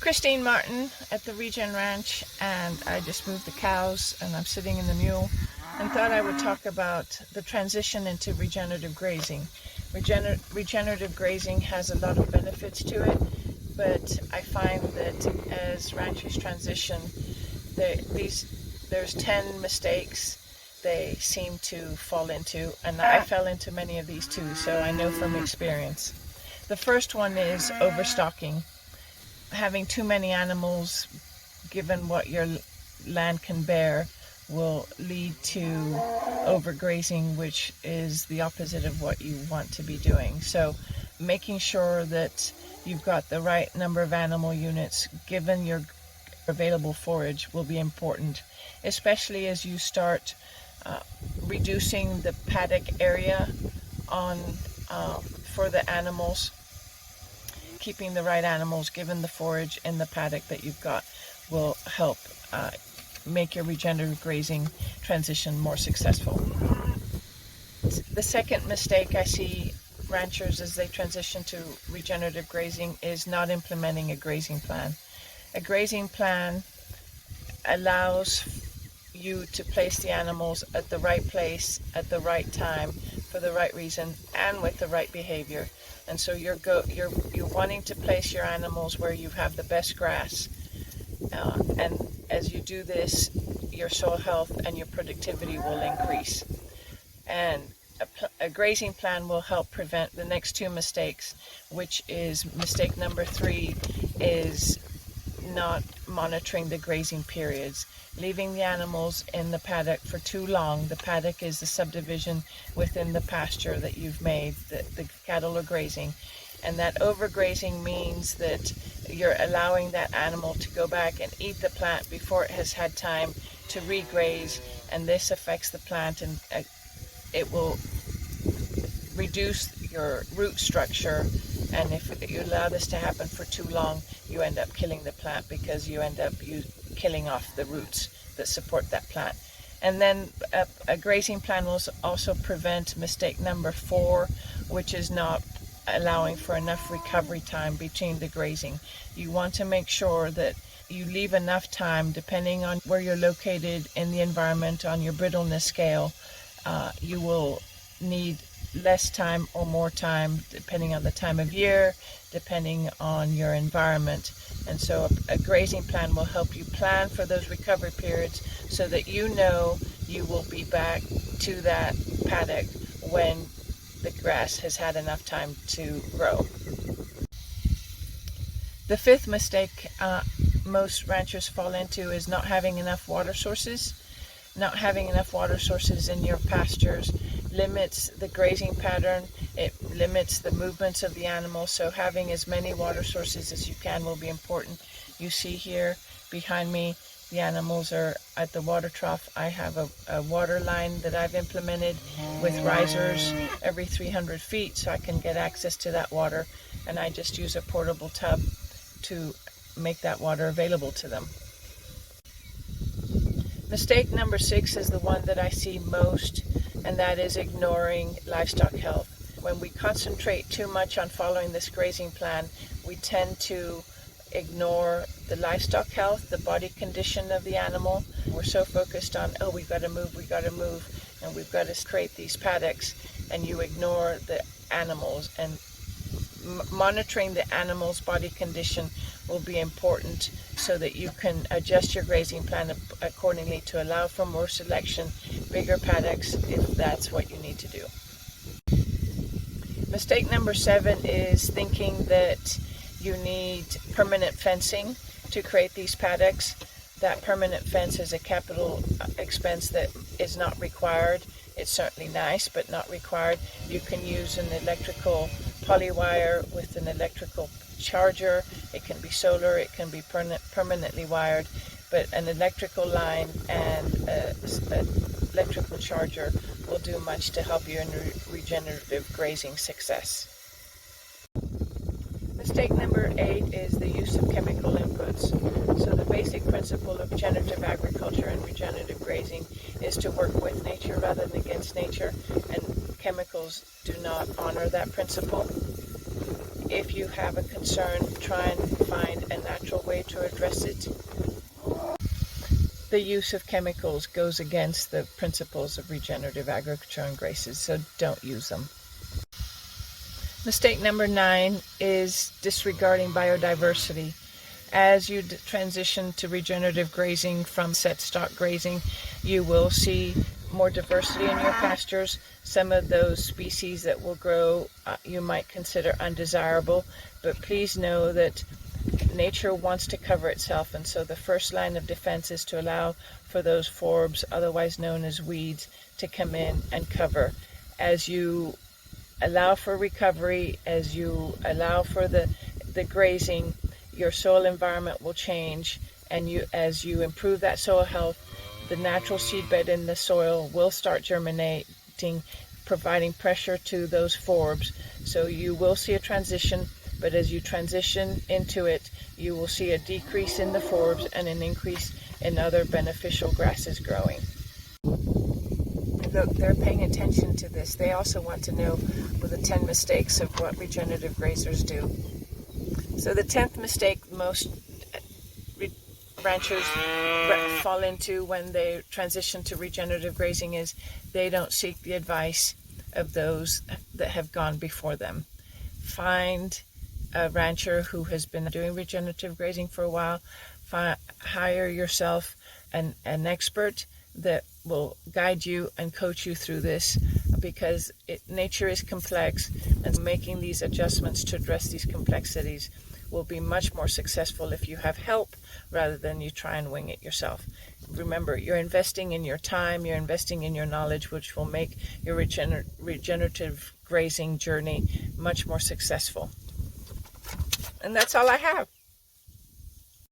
Christine Martin at the Regen Ranch, and I just moved the cows and I'm sitting in the mule and thought I would talk about the transition into regenerative grazing. Regenerative grazing has a lot of benefits to it, but I find that as ranchers transition, there's 10 mistakes they seem to fall into, and I fell into many of these too, so I know from experience. The first one is overstocking. Having too many animals, given what your land can bear, will lead to overgrazing, which is the opposite of what you want to be doing. So making sure that you've got the right number of animal units given your available forage will be important, especially as you start reducing the paddock area for the animals. Keeping the right animals given the forage in the paddock that you've got will help make your regenerative grazing transition more successful. The second mistake I see ranchers as they transition to regenerative grazing is not implementing a grazing plan. A grazing plan allows you to place the animals at the right place at the right time for the right reason and with the right behavior. And so you're wanting to place your animals where you have the best grass, and as you do this, your soil health and your productivity will increase. And a grazing plan will help prevent the next two mistakes, which is mistake number 3 is not monitoring the grazing periods. Leaving the animals in the paddock for too long. The paddock is the subdivision within the pasture that you've made, the cattle are grazing. And that overgrazing means that you're allowing that animal to go back and eat the plant before it has had time to regraze, and this affects the plant, and it will reduce your root structure. And if you allow this to happen for too long, you end up killing the plant because you end up killing off the roots that support that plant. And then a grazing plan will also prevent mistake number 4, which is not allowing for enough recovery time between the grazing. You want to make sure that you leave enough time, depending on where you're located in the environment on your brittleness scale. You will need less time or more time depending on the time of year, depending on your environment. And so a grazing plan will help you plan for those recovery periods so that you know you will be back to that paddock when the grass has had enough time to grow. The 5th mistake most ranchers fall into is not having enough water sources. Not having enough water sources in your pastures limits the grazing pattern, it limits the movements of the animals, so having as many water sources as you can will be important. You see here behind me, the animals are at the water trough. I have a water line that I've implemented with risers every 300 feet so I can get access to that water, and I just use a portable tub to make that water available to them. Mistake number 6 is the one that I see most, and that is ignoring livestock health. When we concentrate too much on following this grazing plan, we tend to ignore the livestock health, the body condition of the animal. We're so focused on, oh, we've got to move, and we've got to create these paddocks, and you ignore the animals. And monitoring the animal's body condition will be important so that you can adjust your grazing plan accordingly to allow for more selection, bigger paddocks, if that's what you need to do. Mistake number 7 is thinking that you need permanent fencing to create these paddocks. That permanent fence is a capital expense that is not required. It's certainly nice, but not required. You can use an electrical polywire with an electrical charger. It can be solar, it can be permanently wired, but an electrical line and an electrical charger will do much to help you in regenerative grazing success. Mistake number 8 is the use of chemical inputs. So the basic principle of regenerative agriculture and regenerative grazing is to work with nature rather than against nature, and chemicals do not honor that principle. if you have a concern, try and find a natural way to address it. The use of chemicals goes against the principles of regenerative agriculture and grazes, so don't use them. Mistake number 9 is disregarding biodiversity. As you transition to regenerative grazing from set stock grazing, you will see more diversity in your pastures. Some of those species that will grow you might consider undesirable, but please know that nature wants to cover itself, and so the first line of defense is to allow for those forbs, otherwise known as weeds, to come in and cover. As you allow for recovery, as you allow for the grazing, your soil environment will change, and as you improve that soil health, the natural seedbed in the soil will start germinating, providing pressure to those forbs. So you will see a transition, but as you transition into it, you will see a decrease in the forbs and an increase in other beneficial grasses growing. Look, they're paying attention to this. They also want to know the 10 mistakes of what regenerative grazers do. So the 10th mistake most ranchers fall into when they transition to regenerative grazing is they don't seek the advice of those that have gone before them. Find a rancher who has been doing regenerative grazing for a while. Hire yourself an expert that will guide you and coach you through this, because nature is complex, and making these adjustments to address these complexities will be much more successful if you have help rather than you try and wing it yourself. Remember, you're investing in your time, you're investing in your knowledge, which will make your regenerative grazing journey much more successful. And that's all I have.